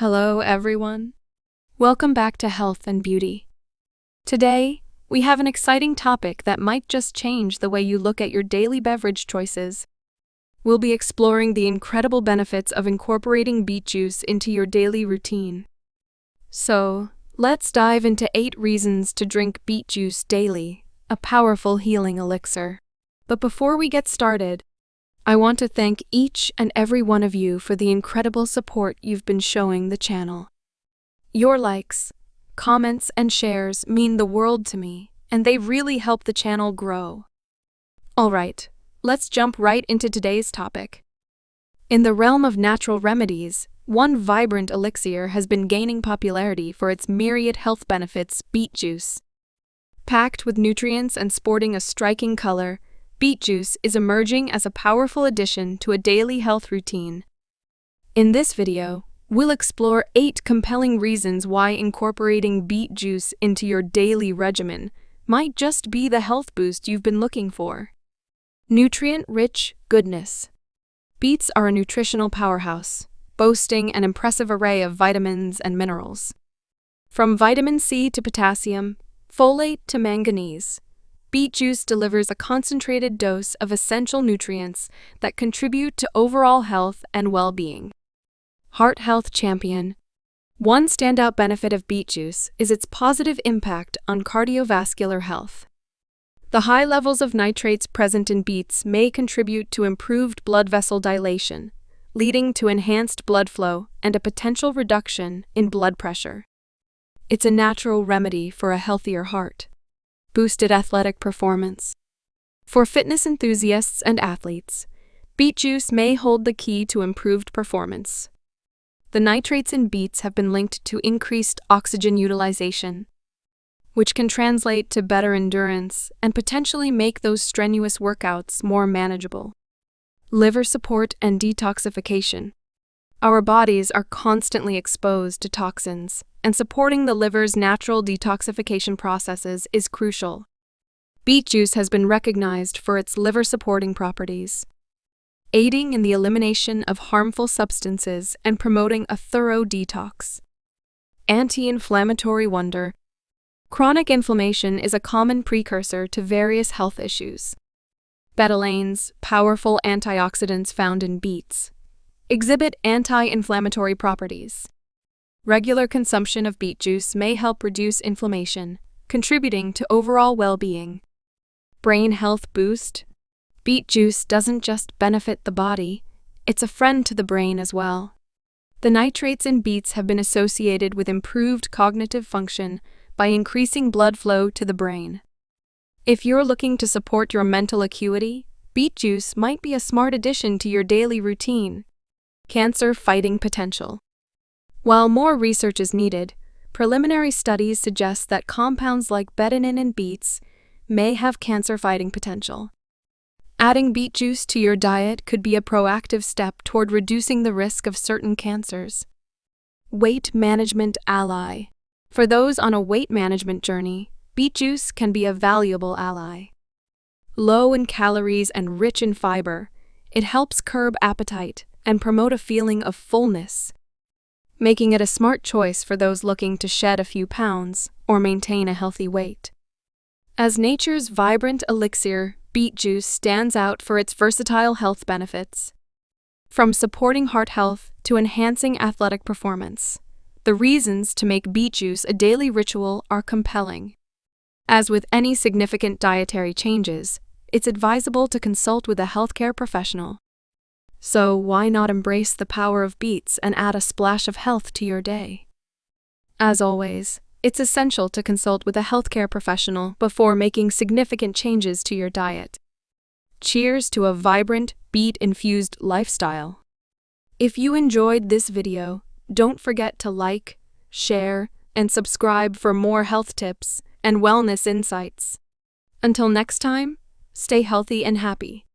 Hello, everyone. Welcome back to Health and Beauty. Today, we have an exciting topic that might just change the way you look at your daily beverage choices. We'll be exploring the incredible benefits of incorporating beet juice into your daily routine. So, let's dive into 8 reasons to drink beet juice daily, a powerful healing elixir. But before we get started, I want to thank each and every one of you for the incredible support you've been showing the channel. Your likes, comments, and shares mean the world to me, and they really help the channel grow. Alright, let's jump right into today's topic. In the realm of natural remedies, one vibrant elixir has been gaining popularity for its myriad health benefits: beet juice. Packed with nutrients and sporting a striking color, beet juice is emerging as a powerful addition to a daily health routine. In this video, we'll explore 8 compelling reasons why incorporating beet juice into your daily regimen might just be the health boost you've been looking for. Nutrient-rich goodness. Beets are a nutritional powerhouse, boasting an impressive array of vitamins and minerals. From vitamin C to potassium, folate to manganese, beet juice delivers a concentrated dose of essential nutrients that contribute to overall health and well-being. Heart health champion. One standout benefit of beet juice is its positive impact on cardiovascular health. The high levels of nitrates present in beets may contribute to improved blood vessel dilation, leading to enhanced blood flow and a potential reduction in blood pressure. It's a natural remedy for a healthier heart. Boosted athletic performance. For fitness enthusiasts and athletes, beet juice may hold the key to improved performance. The nitrates in beets have been linked to increased oxygen utilization, which can translate to better endurance and potentially make those strenuous workouts more manageable. Liver support and detoxification. Our bodies are constantly exposed to toxins, and supporting the liver's natural detoxification processes is crucial. Beet juice has been recognized for its liver-supporting properties, aiding in the elimination of harmful substances and promoting a thorough detox. Anti-inflammatory wonder. Chronic inflammation is a common precursor to various health issues. Betalains, powerful antioxidants found in beets, exhibit anti-inflammatory properties. Regular consumption of beet juice may help reduce inflammation, contributing to overall well-being. Brain health boost. Beet juice doesn't just benefit the body, it's a friend to the brain as well. The nitrates in beets have been associated with improved cognitive function by increasing blood flow to the brain. If you're looking to support your mental acuity, beet juice might be a smart addition to your daily routine. Cancer-fighting potential. While more research is needed, preliminary studies suggest that compounds like betanin in beets may have cancer-fighting potential. Adding beet juice to your diet could be a proactive step toward reducing the risk of certain cancers. Weight management ally. For those on a weight management journey, beet juice can be a valuable ally. Low in calories and rich in fiber, it helps curb appetite and promote a feeling of fullness, making it a smart choice for those looking to shed a few pounds or maintain a healthy weight. As nature's vibrant elixir, beet juice stands out for its versatile health benefits. From supporting heart health to enhancing athletic performance, the reasons to make beet juice a daily ritual are compelling. As with any significant dietary changes, it's advisable to consult with a healthcare professional. So why not embrace the power of beets and add a splash of health to your day? As always, it's essential to consult with a healthcare professional before making significant changes to your diet. Cheers to a vibrant, beet-infused lifestyle. If you enjoyed this video, don't forget to like, share, and subscribe for more health tips and wellness insights. Until next time, stay healthy and happy.